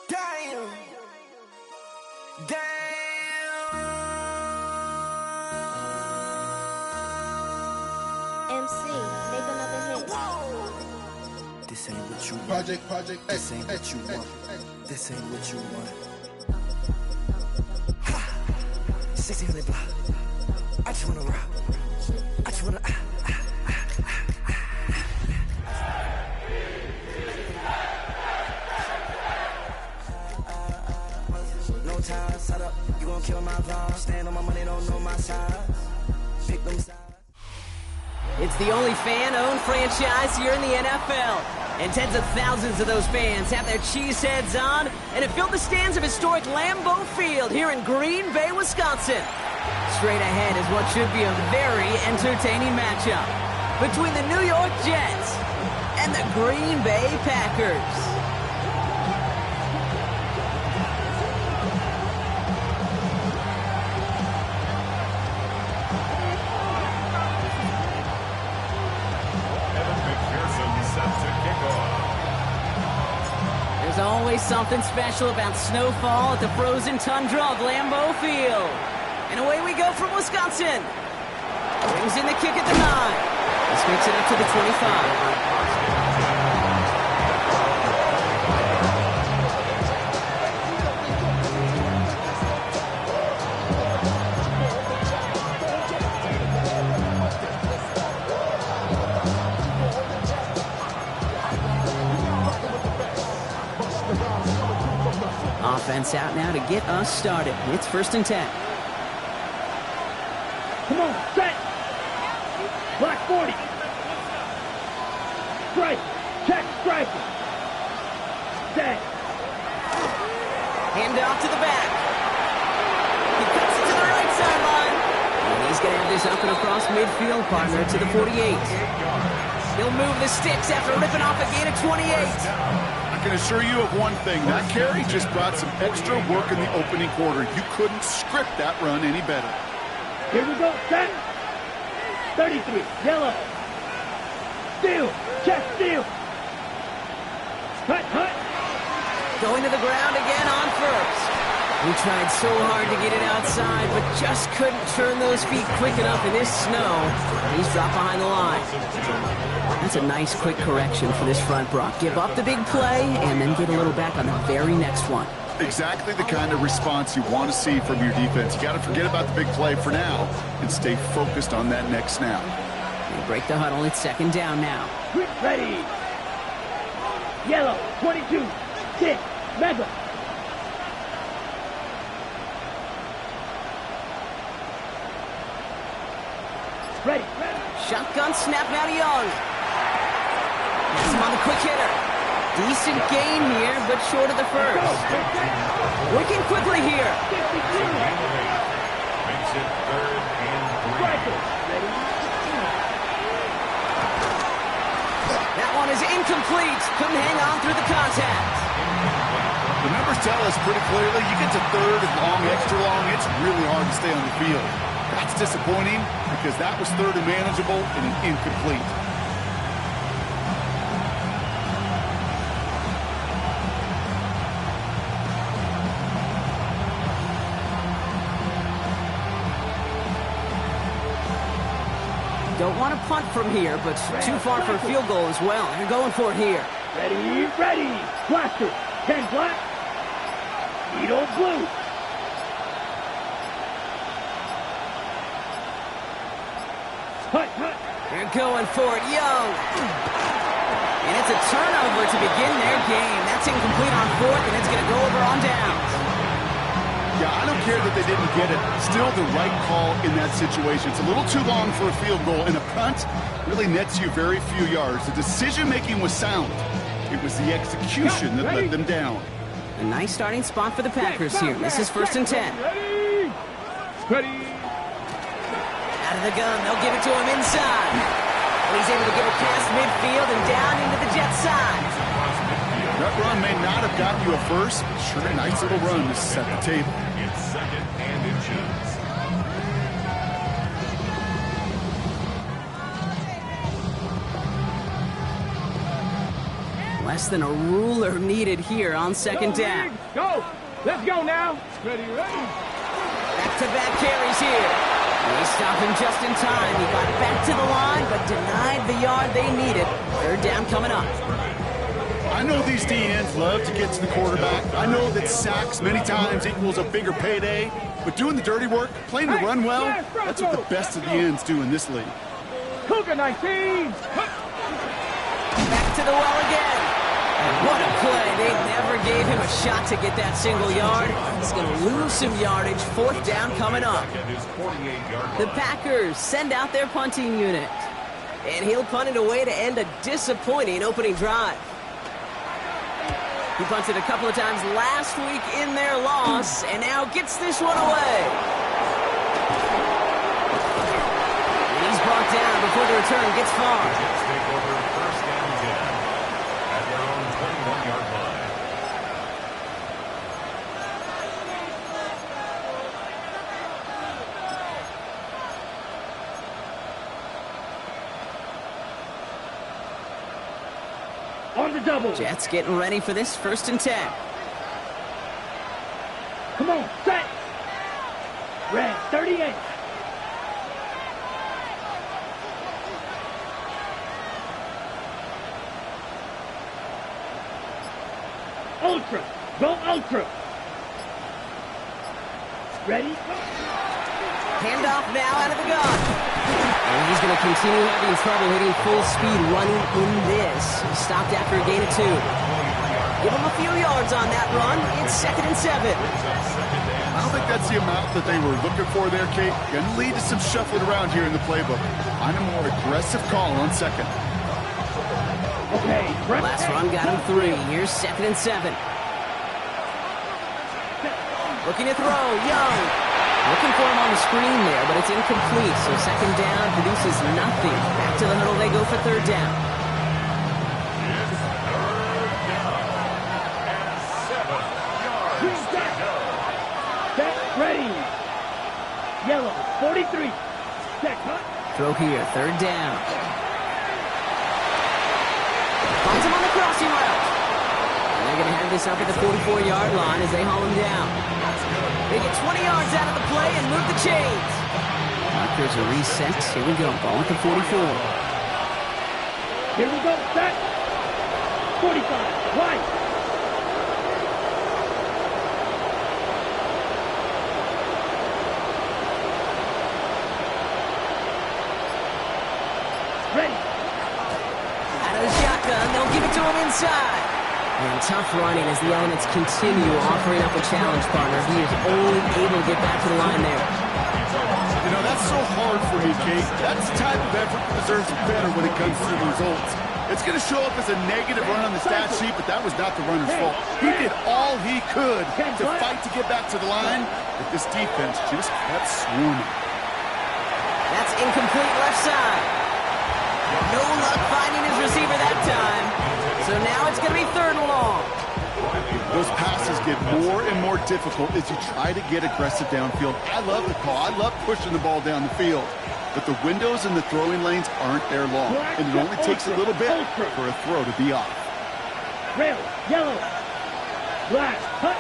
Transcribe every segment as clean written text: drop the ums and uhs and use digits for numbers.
Damn. Damn. MC, make another hit. Whoa. This ain't what you want. Project, This ain't what you want. This ain't what you want. Ha. 1600 block. I just wanna rock. I just wanna. No time, set up. You gon' kill my vibe. Stand on my money, don't know my side. Pick them sides. It's the only fan-owned franchise here in the NFL. And tens of thousands of those fans have their cheeseheads on and have filled the stands of historic Lambeau Field here in Green Bay, Wisconsin. Straight ahead is what should be a very entertaining matchup between the New York Jets and the Green Bay Packers. There's always something special about snowfall at the frozen tundra of Lambeau Field. And away we go from Wisconsin. Brings in the kick at the 9. This makes it up to the 25. Offense out now to get us started. It's 1st and 10. Come on, set! Black 40! Strike! Check, strike! Set! Hand off to the back. He cuts it to the right sideline. And he's going to have this up and across midfield, partner, to the 48. He'll move the sticks after ripping off a gain of 28. I can assure you of one thing. That carry just brought some extra work in the opening quarter. You couldn't script that run any better. Here we go, set! 33, yellow! Steal! Check, steal! Hut, hut! Going to the ground again on first. We tried so hard to get it outside, but just couldn't turn those feet quick enough in this snow. He's dropped behind the line. That's a nice quick correction for this front, Brock. Give up the big play and then get a little back on the very next one. Exactly the kind of response you want to see from your defense. You got to forget about the big play for now and stay focused on that next snap. They break the huddle. It's 2nd down now. Quick, ready! Yellow, 22, 6, mega! Ready, ready! Shotgun snap now to Young. Has him on the quick hitter. Decent gain here, but short of the first. Working quickly here. Makes it 3rd and 3. That one is incomplete. Couldn't hang on through the contact. The numbers tell us pretty clearly, you get to 3rd and long, extra long, it's really hard to stay on the field. That's disappointing because that was 3rd and manageable and an incomplete. Don't want to punt from here, but too far for a field goal as well. They're going for it here. Ready, ready! Blaster, 10 black, Edo blue. Hut, hut. They're going for it, Young. And it's a turnover to begin their game. That's incomplete on 4th, and it's going to go over on downs. Yeah, I don't care that they didn't get it. Still the right call in that situation. It's a little too long for a field goal, and a punt really nets you very few yards. The decision-making was sound. It was the execution that let them down. A nice starting spot for the Packers here. This is 1st and 10. Ready, ready. Out of the gun, they'll give it to him inside. And he's able to get it past midfield and down into the Jet side. That run may not have gotten you a first, but sure a nice little run to set the table. It's 2nd and inches. Less than a ruler needed here on second down. Go! Let's go now! Ready, ready! Back-to-back carries here. They stop him just in time. He got back to the line, but denied the yard they needed. Third down coming up. I know these DNs love to get to the quarterback. I know that sacks many times equals a bigger payday, but doing the dirty work, playing the run well, that's what the best of the ends do in this league. Cougar 19! Back to the well again. And what a play. They never gave him a shot to get that single yard. He's going to lose some yardage. Fourth down coming up. The Packers send out their punting unit. And he'll punt it away to end a disappointing opening drive. He punted a couple of times last week in their loss, and now gets this one away. And he's brought down before the return gets far. Take over first and 10 at their own 21-yard line. On the double! Jets getting ready for this first and 10. Come on, set! Red 38! Ultra! Go Ultra! Ready? Handoff now out of the gun. And he's going to continue having trouble hitting full speed running in this. Stopped after a gain of 2. Give him a few yards on that run. It's second and 7. I don't think that's the amount that they were looking for there, Kate. Going to lead to some shuffling around here in the playbook. Find a more aggressive call on second. Okay, Last run got him 3. Here's second and 7. Looking to throw, Young. Looking for him on the screen there, but it's incomplete. So second down produces nothing. Back to the huddle they go for third down. Set, ready! Yellow, 43. Set, cut. Throw here, third down. Finds him on the crossing route. And they're going to have this up at the 44-yard line as they haul him down. They get 20 yards out of the play and move the chains. Markers are reset. Here we go. Ball at the 44. Here we go, set. 45, right. Ready. Out of the shotgun, they'll give it to him inside. And tough running as the elements continue offering up a challenge partner. He is only able to get back to the line there. You know, that's so hard for me, Kate. That's the type of effort that deserves better when it comes to the results. It's going to show up as a negative run on the stat sheet, but that was not the runner's fault. He did all he could to fight to get back to the line, but this defense just kept swarming. That's incomplete left side. No luck finding his receiver that time. So now it's going to be third and long. Those passes get more and more difficult as you try to get aggressive downfield. I love the call. I love pushing the ball down the field. But the windows in the throwing lanes aren't there long. And it only takes a little bit for a throw to be off. Red, yellow, black, cut.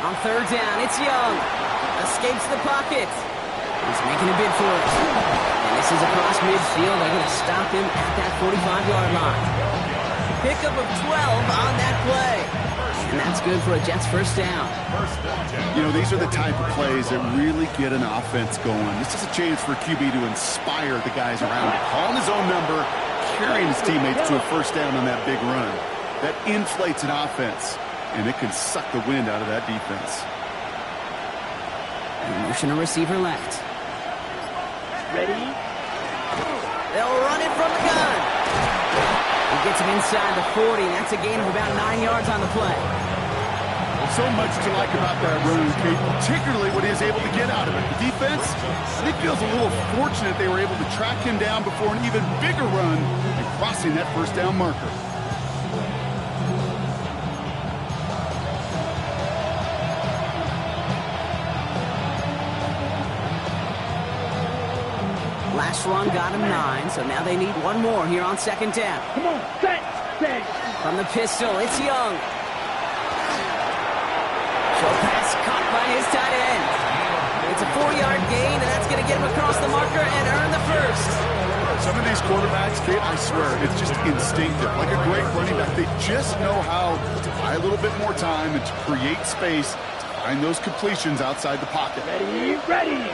On third down, it's Young. Escapes the pocket. He's making a bid for it. And this is across midfield. They're going to stop him at that 45-yard line. Pickup of 12 on that play. And that's good for a Jets first down. You know, these are the type of plays that really get an offense going. This is a chance for QB to inspire the guys around him. Calling his own number, carrying his teammates to a first down on that big run. That inflates an offense, and it can suck the wind out of that defense. And motion a receiver left. Ready? They'll run it from the gun. He gets him inside the 40. That's a gain of about 9 yards on the play. So much to like about that run, Kate, particularly what he is able to get out of it. The defense, I think, feels a little fortunate they were able to track him down before an even bigger run and crossing that first down marker. Last run got him 9, so now they need one more here on second down. Come on, set, set. From the pistol, it's Young. Short pass caught by his tight end. It's a 4-yard gain, and that's going to get him across the marker and earn the first. Some of these quarterbacks, Kate, I swear, it's just instinctive. Like a great running back, they just know how to buy a little bit more time and to create space to find those completions outside the pocket. Ready, ready.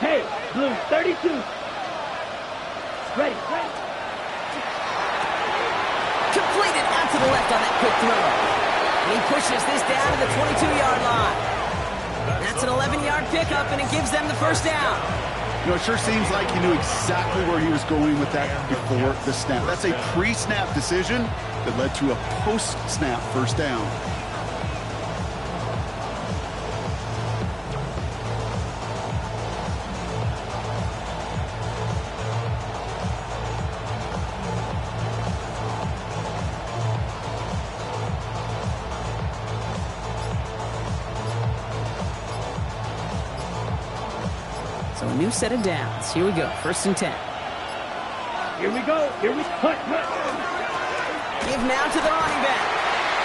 Hey, Blue 32. Ready, ready. Completed out to the left on that quick throw. And he pushes this down to the 22-yard line. That's an 11-yard pickup, and it gives them the first down. You know, it sure seems like he knew exactly where he was going with that before the snap. That's a pre-snap decision that led to a post-snap first down. So a new set of downs. Here we go, 1st and 10. Here we go. Here we cut. Give now to the running back.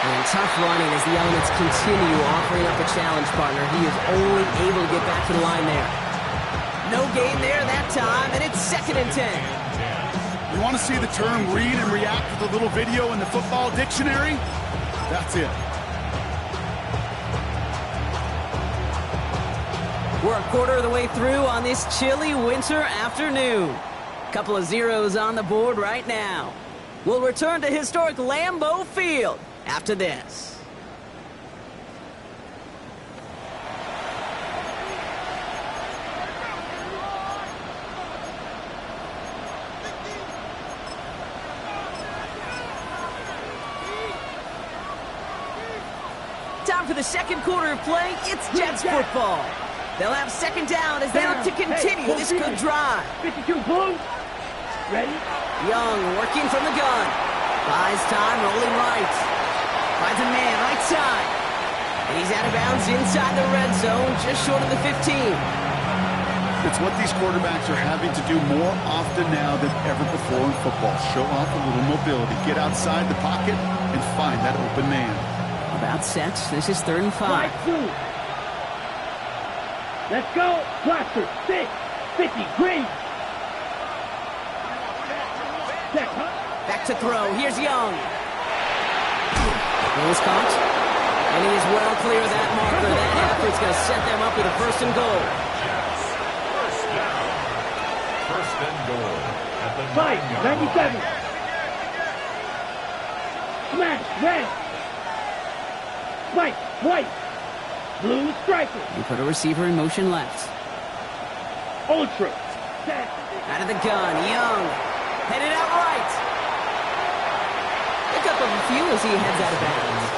And tough running as the elements continue offering up a challenge partner. He is only able to get back to the line there. No gain there that time, and it's 2nd and 10. You want to see the term read and react with a little video in the football dictionary? That's it. We're a quarter of the way through on this chilly winter afternoon. Couple of zeros on the board right now. We'll return to historic Lambeau Field after this. Time for the second quarter of play. It's Jets football. They'll have 2nd down as they look to continue this good drive. 52 Blue. Ready? Young working from the gun. Buys time, rolling right. Finds a man right side. And he's out of bounds inside the red zone, just short of the 15. It's what these quarterbacks are having to do more often now than ever before in football. Show off a little mobility. Get outside the pocket and find that open man. About set. This is 3rd and 5. Right 2. Let's go. Blaster 6. 50 Green. Check, huh? Back to throw. Here's Young. Ball is caught. And he is well clear of that marker. That effort's going to set them up with a 1st and goal. First and goal at the Fight, 9-yard 97. Smash, red. Spike, white. Blue striker. You put a receiver in motion left. Ultra. Set. Out of the gun, Young. Headed out right. Pick up a few as he heads out of bounds.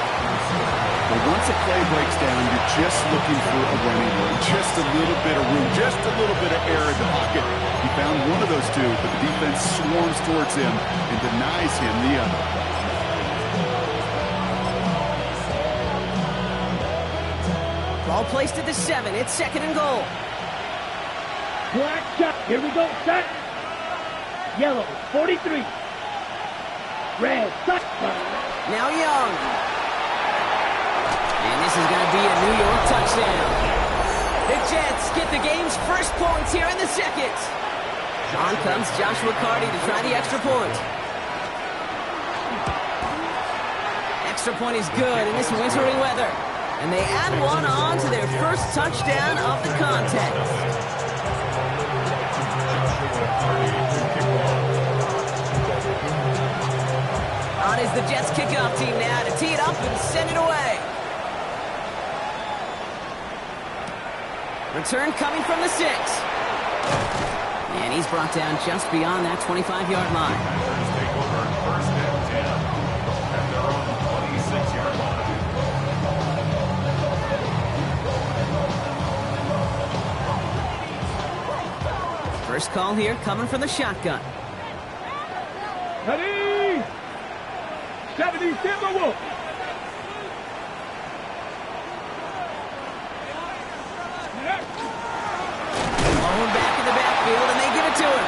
Well, once a play breaks down, you're just looking for a running room. Just a little bit of room, just a little bit of air in the pocket. He found one of those two, but the defense swarms towards him and denies him the other. Ball placed at the 7. It's 2nd and goal. Black shot. Here we go. Set. Yellow, 43. Red, set. Now Young. And this is going to be a New York touchdown. The Jets get the game's first points here in the 2nd. On comes Joshua Carty to try the extra point. Extra point is good in this wintry weather. And they add one on to their first touchdown of the contest. On is the Jets kickoff team now to tee it up and send it away. Return coming from the 6. And he's brought down just beyond that 25-yard line. Take over 1st and 10 at their own 26-yard line. First call here coming from the shotgun. Ready? 70 Timberwolves. Blown back in the backfield, and they give it to him.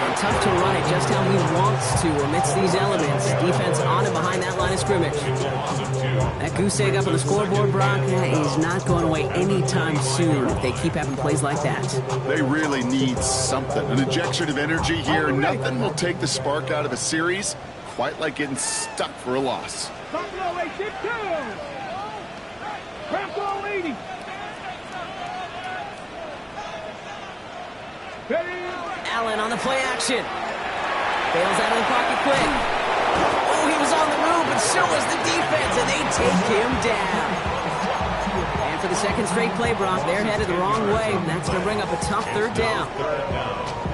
And tough to run it just how he wants to amidst these elements. Defense on and behind that line of scrimmage. That goose egg up on the scoreboard, Brock, is not going away anytime soon if they keep having plays like that. They really need something. An injection of energy here. Nothing will take the spark out of a series quite like getting stuck for a loss. Buffalo 8-2. Buffalo 80. Allen on the play action. Bails out of the pocket quick. Oh, he was on the move, but so was the defense, and they take him down. And for the second straight play, Brock, they're headed the wrong way, and that's going to bring up a tough third down.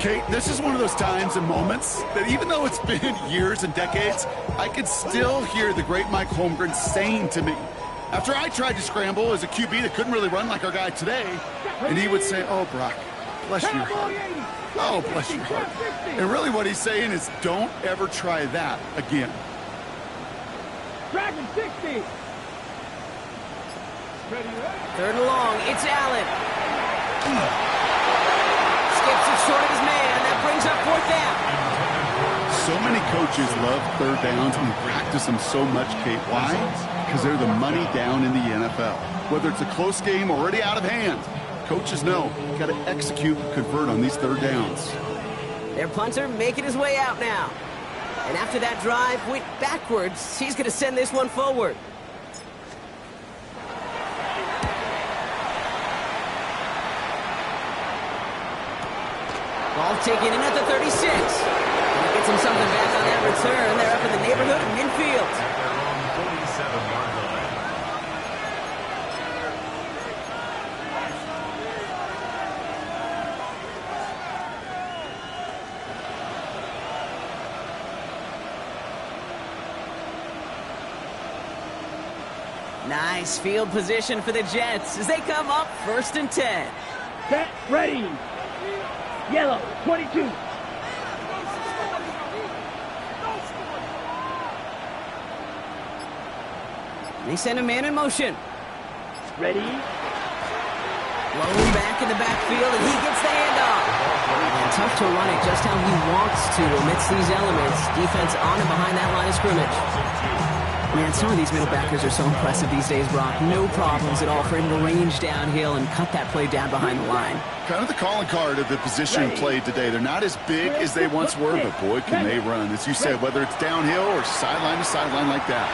Kate, this is one of those times and moments that even though it's been years and decades, I can still hear the great Mike Holmgren saying to me, after I tried to scramble as a QB that couldn't really run like our guy today, and he would say, oh, Brock, bless your heart. Oh, bless your heart. And really what he's saying is don't ever try that again. Dragon 60. Third and long, it's Allen. Skips it short of his man. That brings up fourth down. So many coaches love third downs and practice them so much, Kate. Why? Because they're the money down in the NFL. Whether it's a close game or already out of hand, coaches know you got to execute and convert on these third downs. Their punter making his way out now. And after that drive went backwards, he's going to send this one forward. Ball taken in at the 36. And he gets him something back on that return. They're up in the neighborhood of midfield. At their own 47-yard line. Nice field position for the Jets as they come up 1st and 10. Set, ready. Yellow, 22. They send a man in motion. Ready. Blown back in the backfield, and he gets the handoff. And tough to run it just how he wants to amidst these elements. Defense on and behind that line of scrimmage. Man, some of these middle backers are so impressive these days, Brock. No problems at all for him to range downhill and cut that play down behind the line. Kind of the calling card of the position played today. They're not as big as they once were, but boy, can they run. As you said, whether it's downhill or sideline to sideline like that.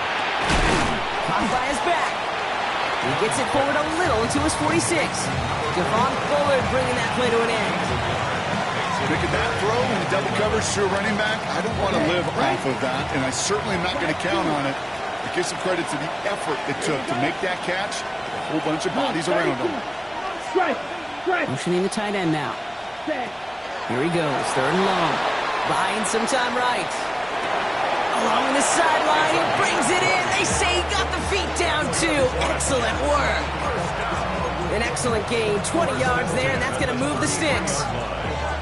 Caught by his back. He gets it forward a little to his 46. Javon Bullard bringing that play to an end. Making that throw in the double coverage to a running back, I don't want to live off of that, and I certainly am not going to count on it. I give some credit to the effort it took to make that catch. A whole bunch of bodies around him. Motioning the tight end now. Here he goes, 3rd and long. Buying some time right. Along the sideline, he brings it in. They say he got the feet down too. Excellent work. An excellent gain, 20 yards there, and that's going to move the sticks.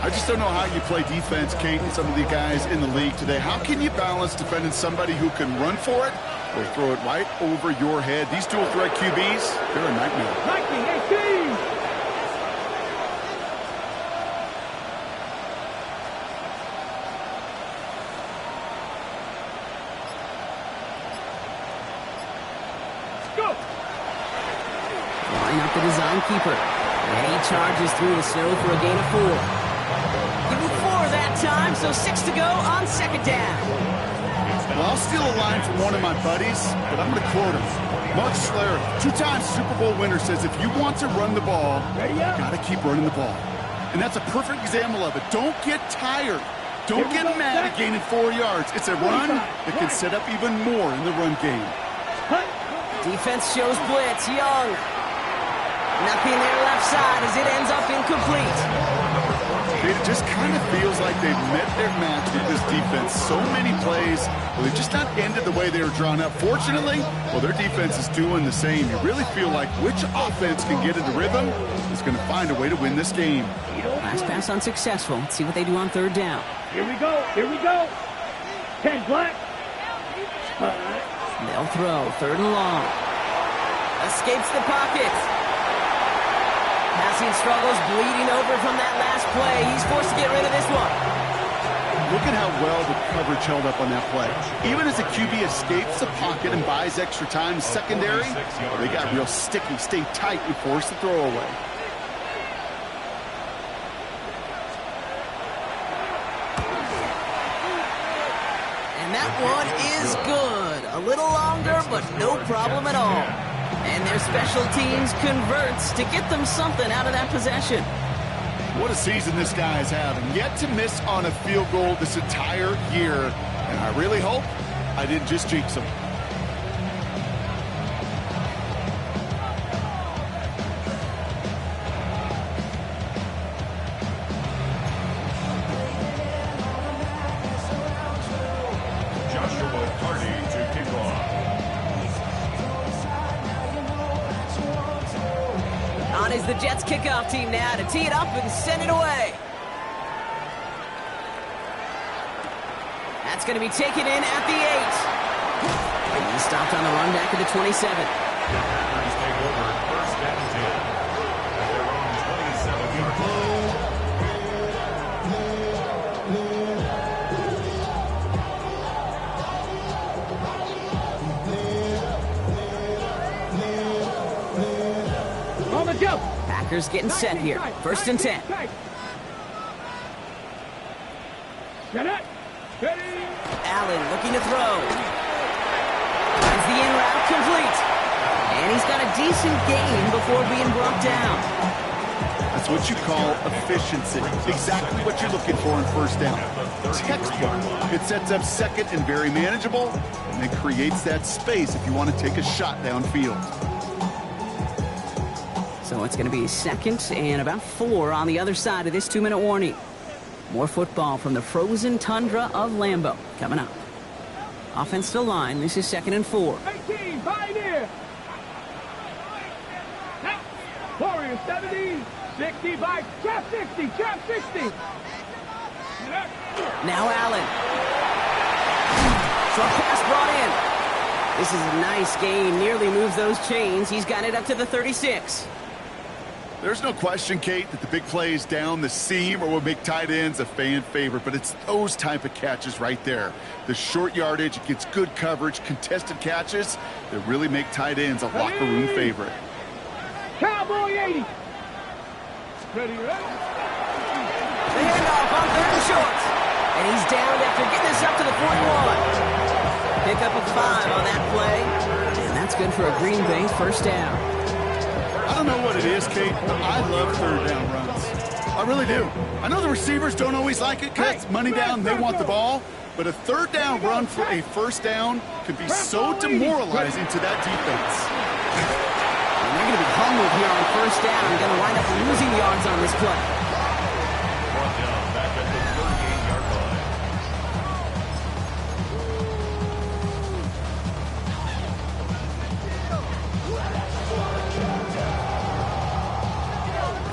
I just don't know how you play defense, Kate, and some of the guys in the league today. How can you balance defending somebody who can run for it or throw it right over your head? These dual threat QBs, they're a nightmare. 19-18. Go. Line up the design keeper. And he charges through the snow for a gain of 4. Give him 4 that time, so 6 to go on 2nd down. Well, I'll steal a line from one of my buddies, but I'm going to quote him. Mark Schlereth, 2-time Super Bowl winner, says if you want to run the ball, you got to keep running the ball. And that's a perfect example of it. Don't get tired. Don't get mad at gaining 4 yards. It's a run that can set up even more in the run game. Defense shows blitz. Young. Nothing there left side as it ends up incomplete. It just kind of feels like they've met their match with this defense. So many plays where they've just not ended the way they were drawn up. Fortunately, well, their defense is doing the same. You really feel like which offense can get into rhythm is going to find a way to win this game. Last pass unsuccessful. Let's see what they do on 3rd down. Here we go. Here we go. 10 black. They'll throw. 3rd and long. Escapes the pocket. Passing struggles bleeding over from that last play. He's forced to get rid of this one. Look at how well the coverage held up on that play. Even as the QB escapes the pocket and buys extra time, secondary, they got real sticky, stay tight, and force the throw away. And that one is good. A little longer, but no problem at all. And their special teams converts to get them something out of that possession. What a season this guy is having. Yet to miss on a field goal this entire year. And I really hope I didn't just jinx him. Joshua Hardy to kick off. On is the Jets kickoff team now to tee it up and send it away. That's going to be taken in at the 8. And he stopped on the run back at the 27. Packers take over first and 10 at their own 27-yard line. On the jump. Packers getting set here. First and 10. Set it. Ready. Allen looking to throw. Is the in route complete? And he's got a decent gain before being brought down. That's what you call efficiency. Exactly what you're looking for in first down. Textbook. It sets up second and very manageable, and it creates that space if you want to take a shot downfield. So it's going to be second and about 4 on the other side of this 2-minute warning. More football from the frozen tundra of Lambeau coming up. Offensive line, this is second and 4. 18, Pioneer. Warrior 70, 65, trap 60, trap 60. Now Allen. Short pass brought in. This is a nice gain, nearly moves those chains. He's got it up to the 36. There's no question, Kate, that the big plays down the seam are what make tight ends a fan favorite, but it's those type of catches right there. The short yardage, it gets good coverage, contested catches that really make tight ends a locker room favorite. Cowboy 80. Ready, ready. The handoff on 3rd and short. And he's down after getting this up to the 41. Pick up a 5 on that play. And that's good for a Green Bay first down. I don't know what it is, Kate, but I love third down runs. I really do. I know the receivers don't always like it because it's money down, they want the ball, but a third down run for a first down could be so demoralizing to that defense. And they're going to be humbled here on first down and going to wind up losing yards on this play. Brought down back at the 38-yard line.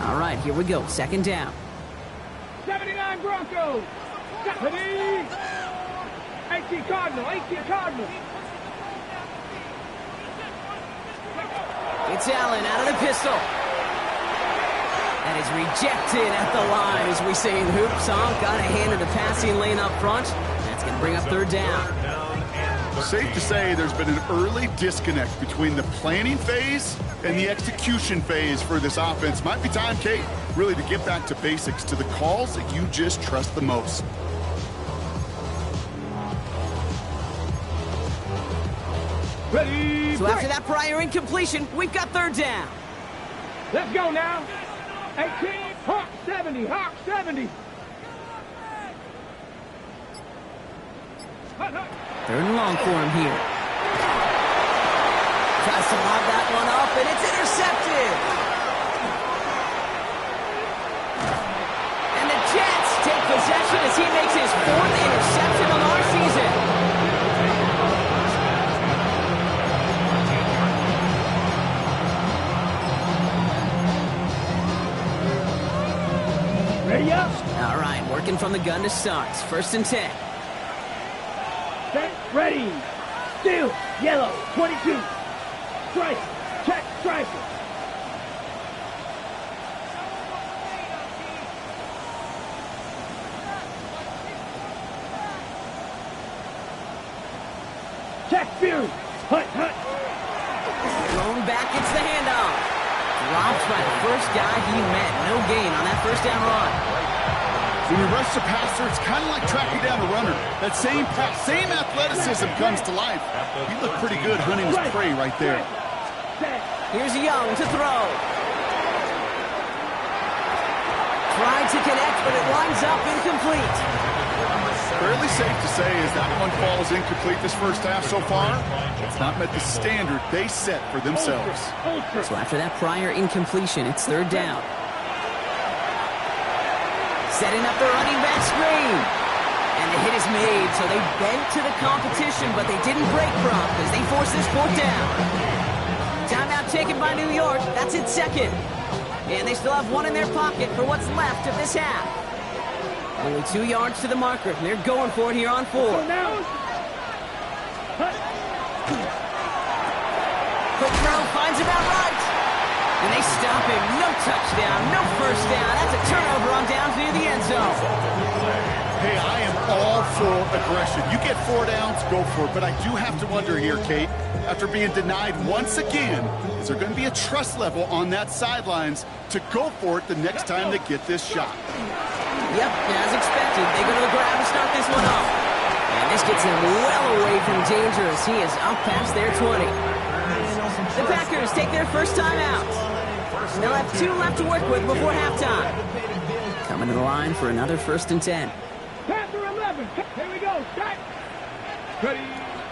All right, here we go. Second down. 79 Broncos. Ready. 18 Cardinal, 18 Cardinal. It's Allen out of the pistol. That is rejected at the line, as we say in hoop song. Got a hand in the passing lane up front. That's going to bring up third down. Safe to say there's been an early disconnect between the planning phase and the execution phase for this offense. Might be time, Kate, really to get back to basics, to the calls that you just trust the most. Ready. So after that prior incompletion, we've got third down. Let's go now. 18, Hawk 70, Hawk 70. Third and long for him here. Tries to lob that one up, and it's intercepted. And the Jets take possession as he makes his 4th interception of our season. Ready up. All right, working from the gun to start. First and 10. Set, ready. Still, yellow, 22. Strike, check, strike. touched by the first guy he met. No gain on that first down run. When you rush the passer, it's kind of like tracking down a runner. That same pass, same athleticism comes to life. He looked pretty good hunting his prey right there. Here's Young to throw. Tried to connect, but it winds up incomplete. Fairly safe to say as that one falls incomplete this first half so far. It's not met the standard they set for themselves. So after that prior incompletion, it's third down. Setting up the running back screen. And the hit is made, so they bent to the competition, but they didn't break from as they force this fourth down. Timeout taken by New York. That's its second. And they still have one in their pocket for what's left of this half. Only 2 yards to the marker. They're going for it here on 4. Quick throw finds him out right. And they stop him. No touchdown, no first down. That's a turnover on downs near the end zone. Hey, I am all for aggression. You get 4 downs, go for it. But I do have to wonder here, Kate, after being denied once again, is there going to be a trust level on that sidelines to go for it the next time they get this shot? Yep, as expected, they go to the ground to start this one off. And this gets him well away from danger as he is up past their 20. The Packers take their first time out. They'll have 2 left to work with before halftime. Coming to the line for another 1st and 10. Panther 11. Here we go. Start. Ready.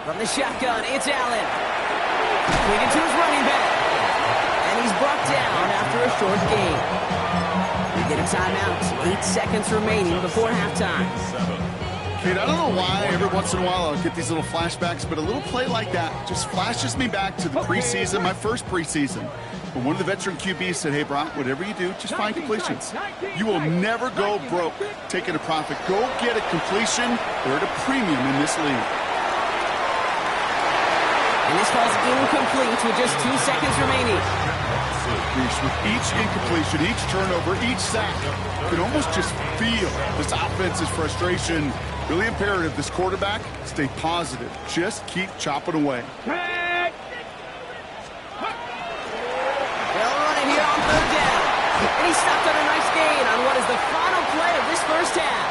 From the shotgun, it's Allen. Tweeted to his running back. And he's brought down after a short gain. We get a timeout. 8 seconds remaining before halftime. Kate, I don't know why every once in a while I'll get these little flashbacks, but a little play like that just flashes me back to the preseason, my first preseason. When one of the veteran QBs said, hey, Brock, whatever you do, just find completions. You will never go broke taking a profit. Go get a completion. They're at a premium in this league. And this falls incomplete with just 2 seconds remaining. With each incompletion, each turnover, each sack, you can almost just feel this offense's frustration. Really imperative, this quarterback, stay positive. Just keep chopping away. They'll run it here on third down. And he stopped on a nice gain on what is the final play of this first half.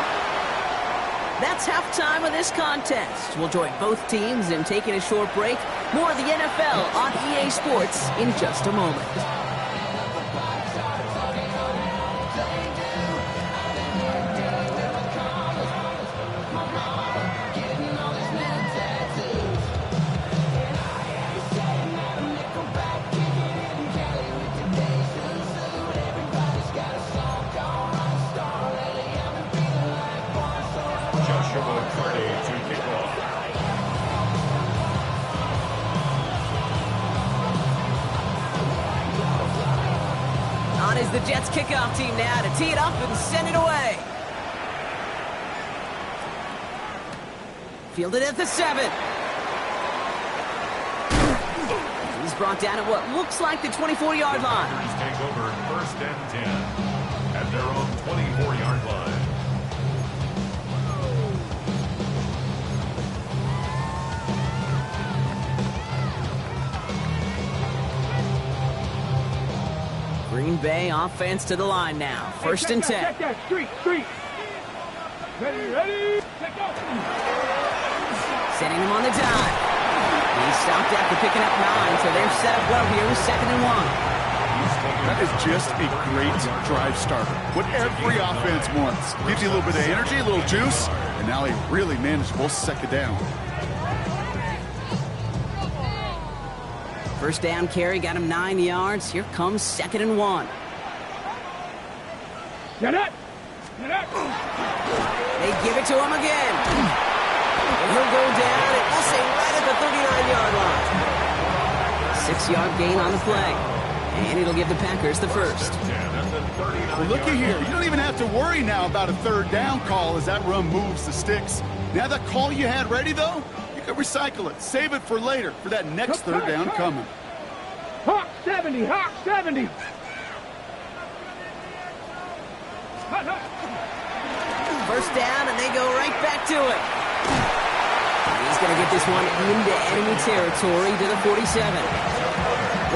That's halftime of this contest. We'll join both teams in taking a short break. More of the NFL on EA Sports in just a moment. The Jets kickoff team now to tee it up and send it away. Fielded at the 7. He's brought down at what looks like the 24-yard line. Packers take over 1st and 10 at their own 24-yard line. Green Bay offense to the line now. 1st and 10. Check that. Street. Ready. Let's go. Setting him on the dime. He stopped after picking up 9, so they're set up well here with 2nd and 1. That is just a great drive starter. What every offense wants. Gives you a little bit of energy, a little juice, and now a really manageable 2nd down. First down carry got him 9 yards. Here comes 2nd and 1. Get it. They give it to him again. And he'll go down, and we'll say right at the 39-yard line. 6-yard gain on the play. And it'll give the Packers the first. Well, looky here. You don't even have to worry now about a 3rd down call as that run moves the sticks. Now that call you had ready, though, you can recycle it. Save it for later, for that next 3rd down coming. Hawk 70. First down, and they go right back to it. He's going to get this one into enemy territory to the 47.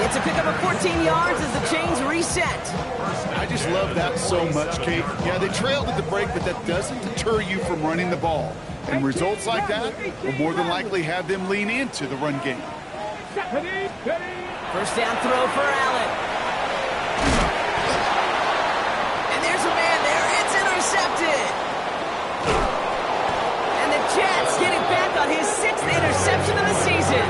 It's a pickup of 14 yards as the chains reset. I just love that so much, Kate. Yeah, they trailed at the break, but that doesn't deter you from running the ball. And results like that will more than likely have them lean into the run game. First down throw for Allen. And there's a man there. It's intercepted. And the Jets get it back on his 6th interception of the season.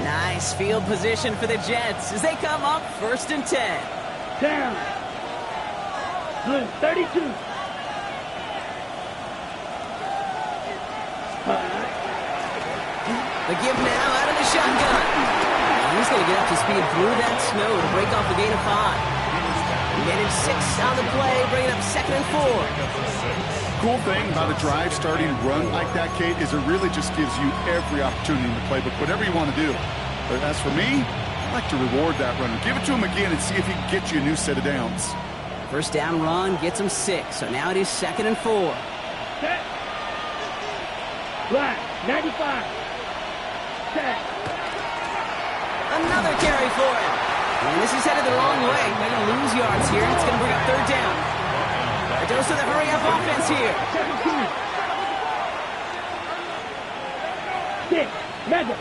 Nice field position for the Jets as they come up 1st and 10. Down. Blue, 32. The give now out of the shotgun. He's going to get up to speed through that snow to break off a gain of 5. Managed 6 on the play, bringing up 2nd and 4. Cool thing about a drive starting run like that, Kate, is it really just gives you every opportunity in the playbook, whatever you want to do. But as for me, I like to reward that runner. Give it to him again and see if he can get you a new set of downs. First down run gets him 6, so now it is 2nd and 4. Set. Black, 95. Set. Another carry for him. And this is headed the wrong way. They're going to lose yards here. It's going to bring up 3rd down. A dose of the hurry-up offense here. 6. Mega.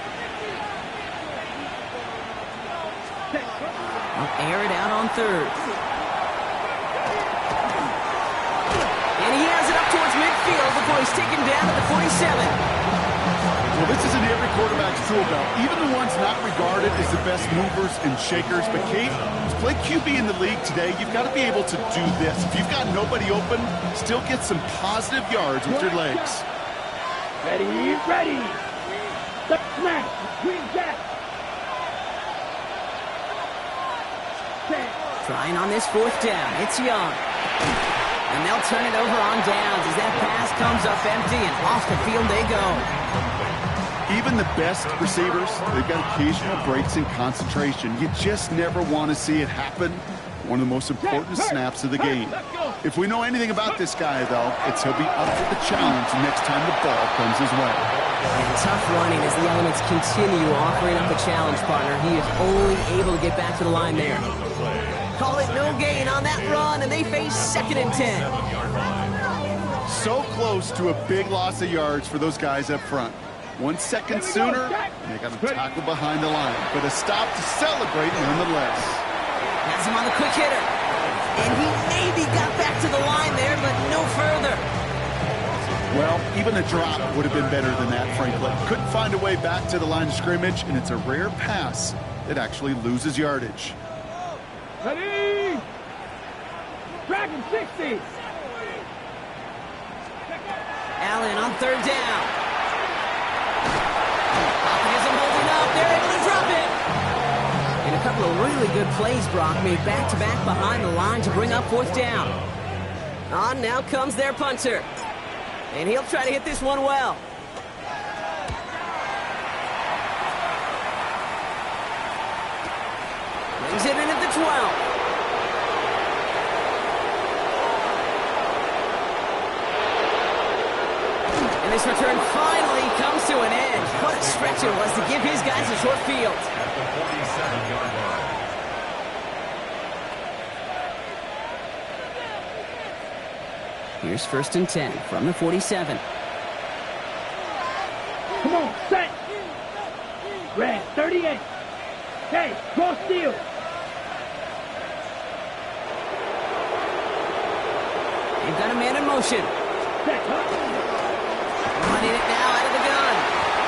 I'll air it out on 3rd. And he has it up towards midfield before he's taken down at the 47. Well, this isn't every quarterback's tool belt, even the ones not regarded as the best movers and shakers. But, Kate, to play QB in the league today, you've got to be able to do this. If you've got nobody open, still get some positive yards with your legs. Ready, ready. Smash, green jack. Trying on this 4th down. It's Young. And they'll turn it over on downs as that pass comes up empty and off the field they go. Even the best receivers, they've got occasional breaks in concentration. You just never want to see it happen. One of the most important snaps of the game. If we know anything about this guy, though, it's he'll be up for the challenge next time the ball comes his way. And tough running as the elements continue offering up the challenge partner. He is only able to get back to the line there. Call it no gain on that run, and they face 2nd and 10. So close to a big loss of yards for those guys up front. 1 second sooner, and they got to tackle behind the line. But a stop to celebrate nonetheless. Has him on the quick hitter. And he maybe got back to the line there, but no further. Well, even a drop would have been better than that, frankly. Couldn't find a way back to the line of scrimmage, and it's a rare pass that actually loses yardage. Ready. Dragon 60. Allen on 3rd down. Optimism holding up. They're able to drop it. And a couple of really good plays, Brock, made back-to-back behind the line to bring up 4th down. On now comes their punter. And he'll try to hit this one well. Brings it in at the 12. And this return finally comes to an end. What a stretch it was to give his guys a short field. At the 47-yard line. Here's 1st and 10 from the 47. Come on, set. Red, 38. Hey, go steal. They've got a man in motion. Set, Running it now out of the gun.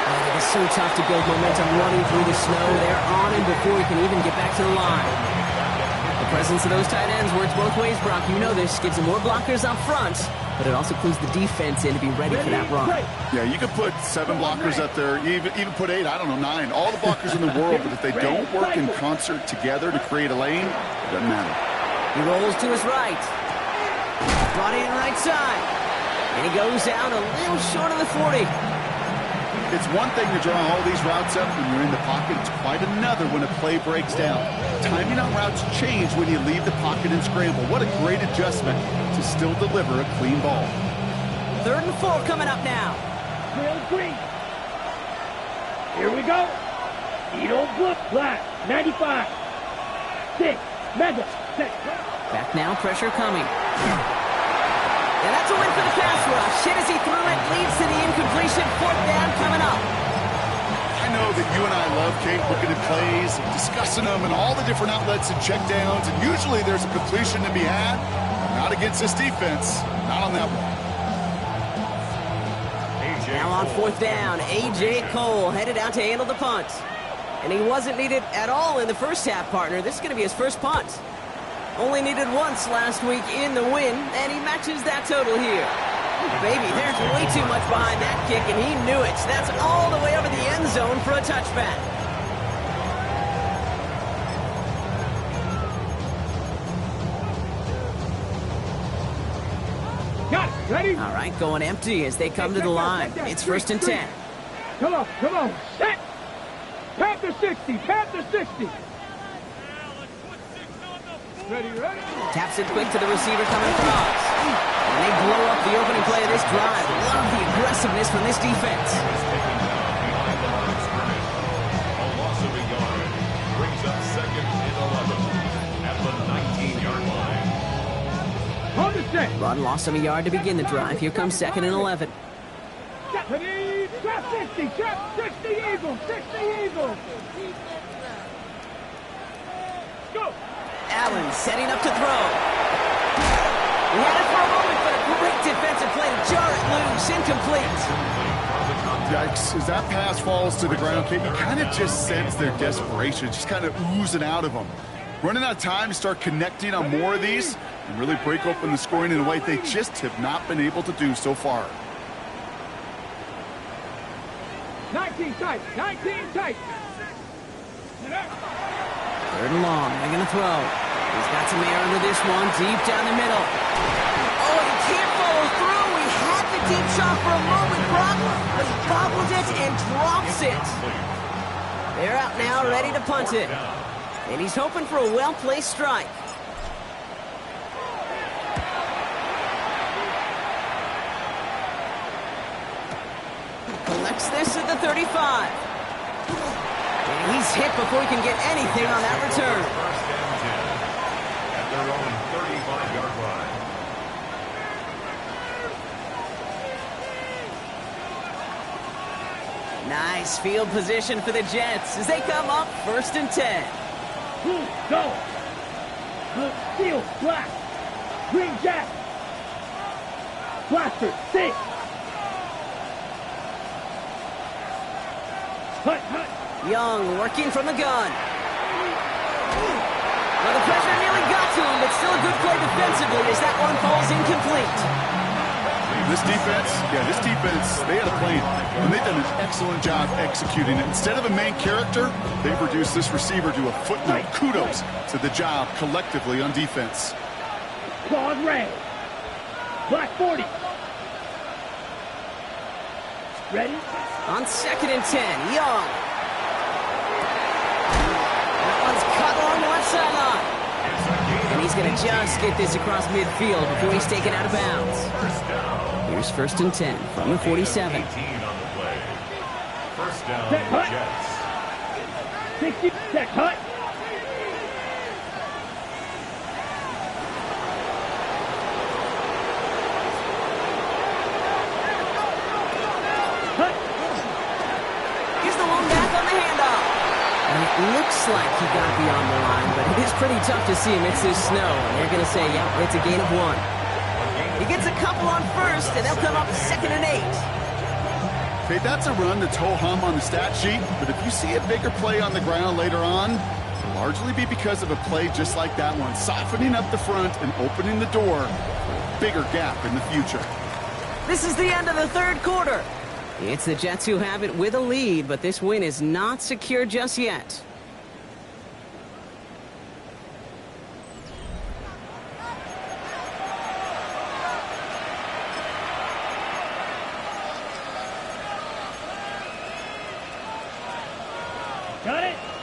Oh, it is so tough to build momentum running through the snow. They're on him before he can even get back to the line. The presence of those tight ends works both ways, Brock. You know this. Gives them more blockers up front, but it also clues the defense in to be ready for that run. Yeah, you could put 7 blockers up there, even put 8, I don't know, 9. All the blockers in the world, but if they don't work in concert together to create a lane, it doesn't matter. He rolls to his right. Brought in right side. And he goes out a little short of the 40. It's one thing to draw all these routes up when you're in the pocket. It's quite another when a play breaks down. Timing on routes change when you leave the pocket and scramble. What a great adjustment to still deliver a clean ball. 3rd and 4 coming up now. Trail green. Here we go. Edo Blue Black. 95. 6. Mega. 6. Back now, pressure coming. And that's a win for the pass rush. Hit as he threw it, leads to the incompletion. 4th down coming up. I know that you and I love, Kate, looking at plays, and discussing them, and all the different outlets and checkdowns, and usually there's a completion to be had. Not against this defense. Not on that one. Now on 4th down, A.J. Cole headed out to handle the punt. And he wasn't needed at all in the first half, partner. This is going to be his first punt. Only needed once last week in the win, and he matches that total here. Baby, there's way too much behind that kick, and he knew it. That's all the way over the end zone for a touchback. Got it. Ready? All right, going empty as they come to the line. It's 1st and 10. Come on, come on. Set. Panther 60. Panther 60. Ready, ready. Taps it quick to the receiver coming across. And they blow up the opening play of this drive. Love the aggressiveness from this defense. A loss of a yard brings up 2nd and 11 at the 19-yard line. On the set. Run loss of a yard to begin the drive. Here comes 2nd and 11. Ready. Trap 60. Trap 60 Eagles. 60 Eagles. Go. Allen setting up to throw. He had it for a moment, but a great defensive play to jar it loose. Incomplete. Yikes. As that pass falls to the ground, Kate, you kind of just sense their desperation, just kind of oozing out of them. Running out of time to start connecting on more of these and really break open the scoring in a way they just have not been able to do so far. 19 tight. 19 tight. 3rd and long. They're going to throw. He's got some air under this one. Deep down the middle. Oh, he can't follow through. He had the deep shot for a moment, Brock, but he bobbles it and drops it. They're out now, ready to punt it. And he's hoping for a well-placed strike. Collects this at the 35. And he's hit before he can get anything on that return. 1st and 10 at their own 35-yard line. Nice field position for the Jets as they come up 1st and 10. Go. Steel. Black. Green Jack. Blaster. 6. Hut, hut. Young working from the gun. Well, the pressure nearly got to him, but still a good play defensively as that one falls incomplete. This defense, they had a plan, and they've done an excellent job executing it. Instead of a main character, they've reduced this receiver to a footnote. Kudos to the job collectively on defense. Claude Ray. Black 40. Ready? On 2nd and 10, Young. That one's cut along the left sideline. And he's going to just get this across midfield before he's taken out of bounds. Here's 1st and 10 from the 47. 18 on the play. 1st down, Set, hut. Jets. 60. Set. Hut. Looks like he got beyond the line, but it is pretty tough to see amidst this snow. And they're going to say, yep, it's a gain of 1. He gets a couple on 1st, and they'll come up 2nd and 8. Okay, that's a run that's ho-hum on the stat sheet, but if you see a bigger play on the ground later on, it'll largely be because of a play just like that one, softening up the front and opening the door for a bigger gap in the future. This is the end of the 3rd quarter. It's the Jets who have it with a lead, but this win is not secure just yet.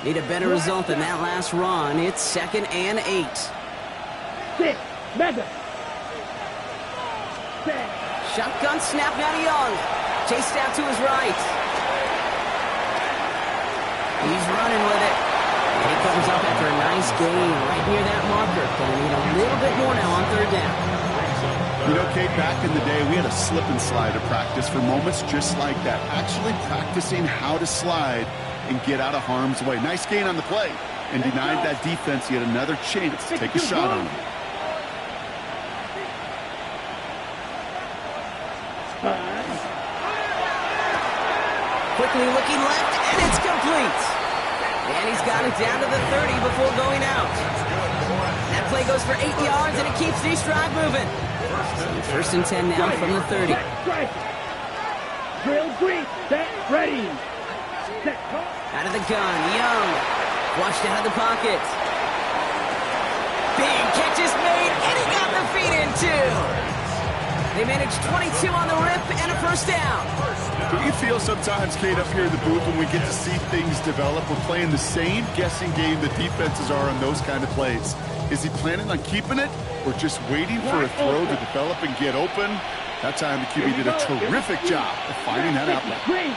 Need a better result than that last run. It's 2nd and 8. 6. Mega. 10. Shotgun snap now to Young. Chased out to his right. He's running with it. And he comes up after a nice gain right near that marker. Gonna need a little bit more now on 3rd down. You know, Kate, back in the day, we had a slip and slide to practice for moments just like that. Actually practicing how to slide and get out of harm's way. Nice gain on the play. And denied that defense yet another chance to take a shot on him. Quickly looking left, and it's complete. And he's got it down to the 30 before going out. That play goes for 8 yards, and it keeps the drive moving. 1st and 10 now from the 30. Drill green. Set. Ready. Set. Out of the gun, Young. Flushed out of the pocket. Big catch is made, and he got the feet in too. They managed 22 on the rip and a 1st down. Do you feel sometimes, Kate, up here in the booth when we get to see things develop, we're playing the same guessing game the defenses are on those kind of plays? Is he planning on keeping it or just waiting for a throw to develop and get open? That time the QB did a terrific job of finding that outlet. They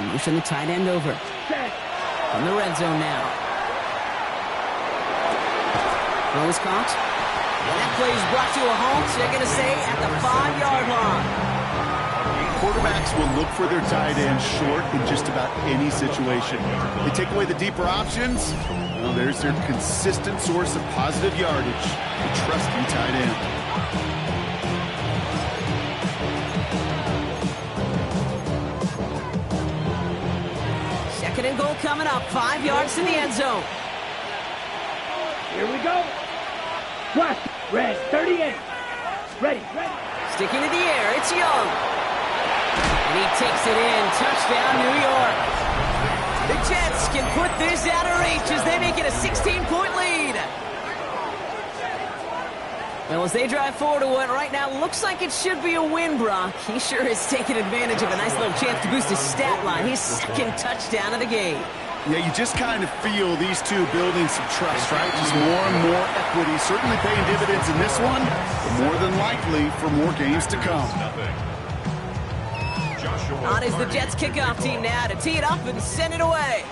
motion the tight end over. In the red zone now. Throw is caught. And that play is brought to a halt, so they're going to say at the 5-yard line. Quarterbacks will look for their tight end short in just about any situation. They take away the deeper options. Well, there's their consistent source of positive yardage. The trusty tight end. Second and goal coming up. 5 yards in the end zone. Here we go. Rush. Red. 38. Ready. Sticking to the air. It's Young. And he takes it in. Touchdown, New York. The Jets can put this out of reach as they make it a 16-point lead. Well, as they drive forward to what right now looks like it should be a win, Brock, he sure is taking advantage of a nice little chance to boost his stat line. His 2nd touchdown of the game. Yeah, you just kind of feel these two building some trust, right? Just more and more equity. Certainly paying dividends in this one, but more than likely for more games to come. On is the Jets kickoff team now to tee it up and send it away.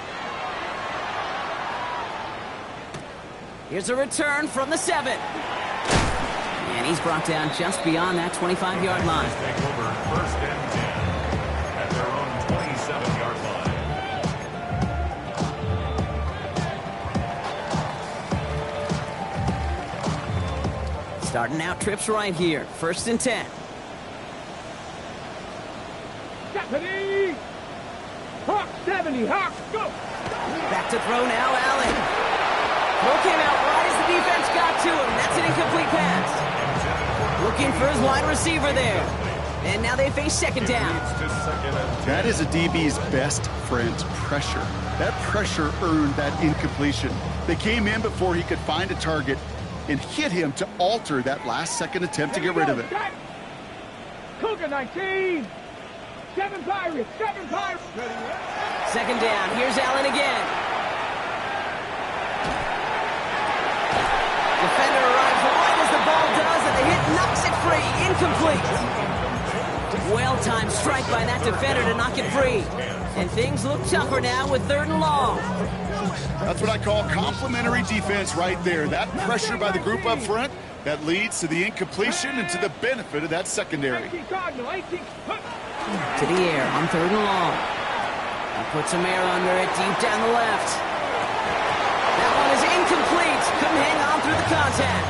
Here's a return from the 7. And he's brought down just beyond that 25-yard line. Take over 1st and 10 at their own 27-yard line. Starting out trips right here. 1st and 10. Stephanie! Hawk 70, Hawk, go! Back to throw now, Allen. Throw came out right as the defense got to him. That's an incomplete pass. Looking for his wide receiver there. And now they face 2nd down. That is a DB's best friend, pressure. That pressure earned that incompletion. They came in before he could find a target and hit him to alter that last-second attempt to get rid of it. Cougar 19! 7 Pirates! 7 Pirates! 2nd down. Here's Allen again. Defender arrives right as the ball does, and the hit knocks it free. Incomplete. Well-timed strike by that defender to knock it free. And things look tougher now with 3rd and long. That's what I call complimentary defense right there. That pressure by the group up front, that leads to the incompletion and to the benefit of that secondary. To the air on 3rd and long. He puts some air under it deep down the left. That one is incomplete. Couldn't hang on through the contact.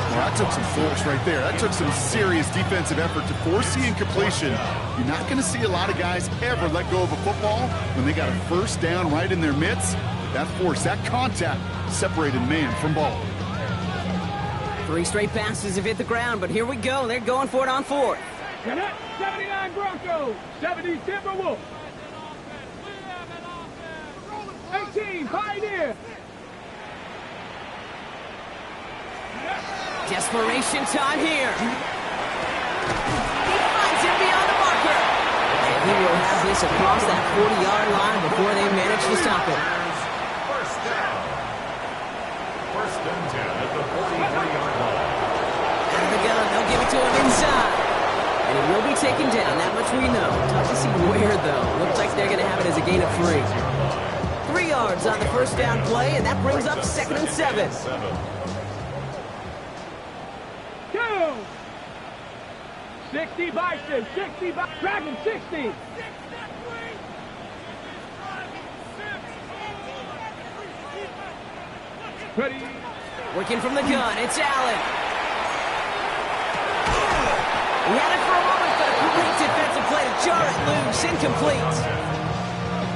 Well, that took some force right there. That took some serious defensive effort to force the incompletion. You're not going to see a lot of guys ever let go of a football when they got a 1st down right in their midst. That force, that contact, separated man from ball. 3 straight passes have hit the ground, but here we go. They're going for it on 4th. 79 Broncos, 70 Timberwolves. 18 Pioneer. Desperation time here. He finds him beyond the marker. And He will have this across that 40-yard line before they manage to stop it. First down. First and 10 at the 43-yard line. Out of the gun, they'll give it to him inside. And he will be taken down, that much we know. Tough to see where, though. Looks like they're going to have it as a gain of 3. 3 yards on the first down play, and that brings up 2nd and 7. 60 Bison, 60 Dragon, 60. Ready. Working from the gun, it's Allen. He had it for a moment, but a great defensive play to jar it loose, incomplete.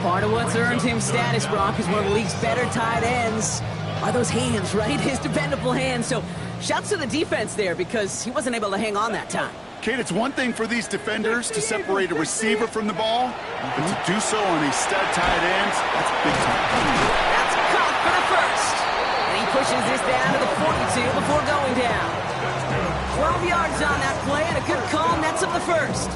Part of what's earned him status, Brock, is one of the league's better tight ends. Are those hands, right? His dependable hands. So shouts to the defense there because he wasn't able to hang on that time. Kate, it's one thing for these defenders to separate a receiver from the ball, but to do so on a stud tight end, that's big time. That's caught for the first. And he pushes this down to the 42 before going down. 12 yards on that play, and a good call nets up the first.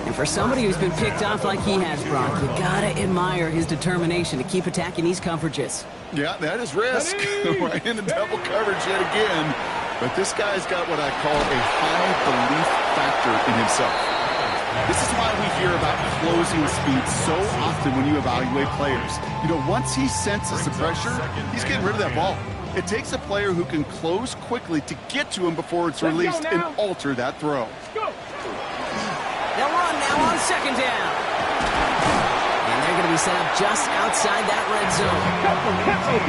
And for somebody who's been picked off like he has, Brock, you gotta admire his determination to keep attacking these coverages. Yeah, that is risk. Right into double coverage yet again. But this guy's got what I call a high belief factor in himself. This is why we hear about closing speed so often when you evaluate players. You know, once he senses the pressure, he's getting rid of that ball. It takes a player who can close quickly to get to him before it's released and alter that throw. They'll run now on 2nd down. And they're going to be set up just outside that red zone.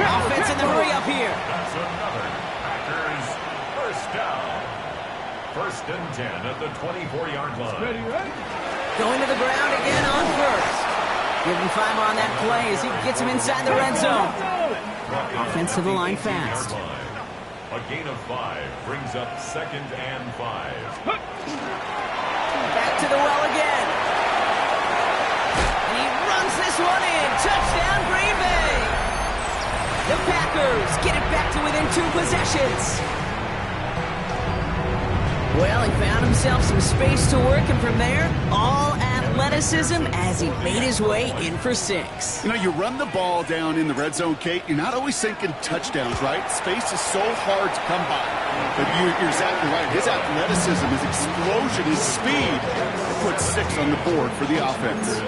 Offense in the hurry up here. That's another Packers first down. First and 10 at the 24-yard line. Going to the ground again on first. Give him 5 on that play as he gets him inside the red zone. Offensive line fast. A gain of 5 brings up 2nd and 5. Back to the well again. And he runs this one in. Touchdown, Green Bay. The Packers get it back to within 2 possessions. Well, he found himself some space to work, and from there, all athleticism as he made his way in for 6. You know, you run the ball down in the red zone, Kate, you're not always thinking touchdowns, right? Space is so hard to come by. But you're exactly right. His athleticism, his explosion, his speed put 6 on the board for the offense.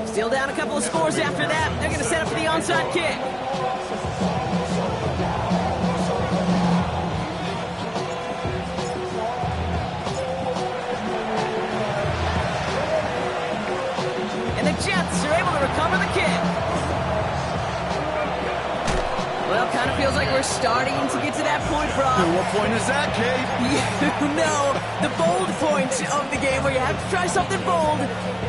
Still down a couple of scores after that. They're going to set up for the onside kick. And the Jets are able to recover the kick. Well, kind of feels like we're starting to get to that point, Brock. And what point is that, Kate? You know, the bold point of the game where you have to try something bold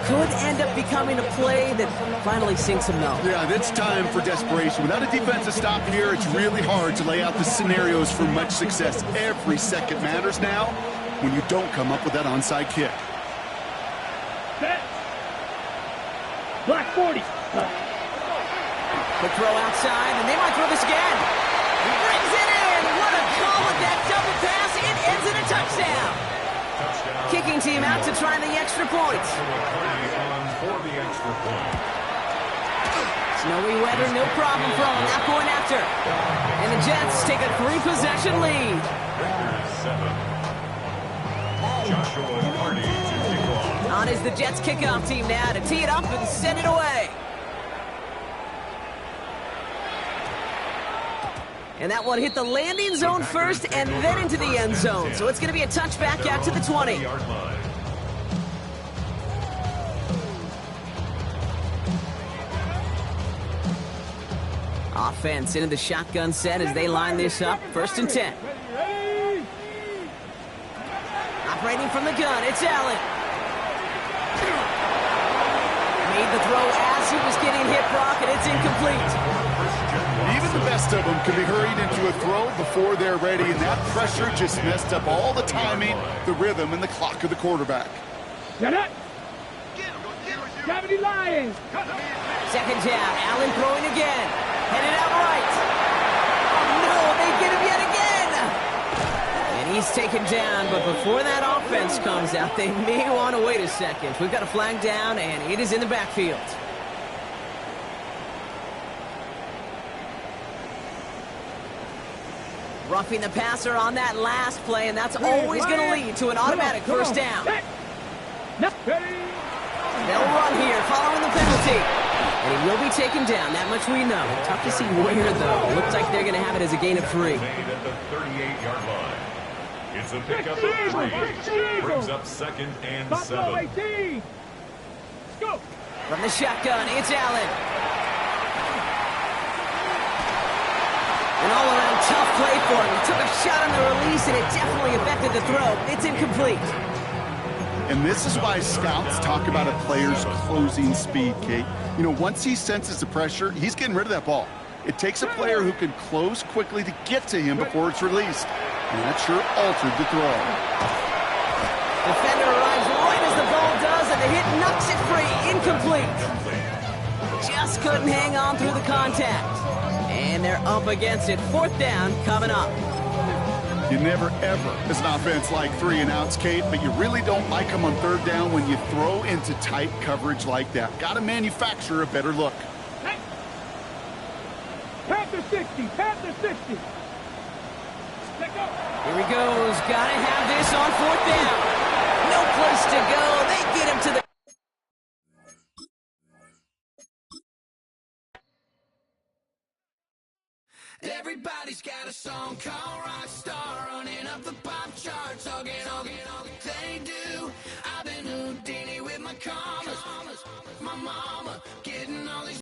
could end up becoming a play that finally sinks them though. Yeah, it's time for desperation. Without a defensive stop here, it's really hard to lay out the scenarios for much success. Every second matters now when you don't come up with that onside kick. Set. Black 40. The throw outside, and they might throw this again. He brings it in. What a call with that double pass. It ends in a touchdown. Kicking team out to try the extra point. For the extra point. Snowy weather, no problem for them. That point after. And the Jets take a 3-possession lead. Joshua Hardy to kick off. On is the Jets kickoff team now to tee it up and send it away. And that one hit the landing zone first and then into the end zone. So it's going to be a touchback out to the 20. Offense into the shotgun set as they line this up. 1st and 10. Operating from the gun, it's Allen. Made the throw as he was getting hit, Brock, and it's incomplete. Even the best of them can be hurried into a throw before they're ready, and that pressure just messed up all the timing, the rhythm, and the clock of the quarterback. Get it. 70 Lions. 2nd down, Allen throwing again. Headed out right. He's taken down, but before that offense comes out, they may want to wait a second. We've got a flag down, and it is in the backfield. Roughing the passer on that last play, and that's always going to lead to an automatic first down. They'll run here following the penalty. And he will be taken down, that much we know. Tough to see where, though. Looks like they're going to have it as a gain of 3. Made at the 38-yard line. It's a pickup of 3. Brings up 2nd and 7. From the shotgun, it's Allen. An all-around tough play for him. He took a shot on the release, and it definitely affected the throw. It's incomplete. And this is why scouts talk about a player's closing speed, Kate. You know, once he senses the pressure, he's getting rid of that ball. It takes a player who can close quickly to get to him before it's released. And that sure altered the throw. Defender arrives right as the ball does, and the hit knocks it free. Incomplete. Just couldn't hang on through the contact. And they're up against it. 4th down coming up. You never, ever, as an offense, like 3 and outs, Kate, but you really don't like them on 3rd down when you throw into tight coverage like that. Got to manufacture a better look. Panther 60, Panther 60. Let go. Here he goes. Got to have this on 4th down. No place to go. They get him to the... Everybody's got a song called Rockstar, running up the pop charts, all they do. I've been Houdini with my commas, my mama getting all these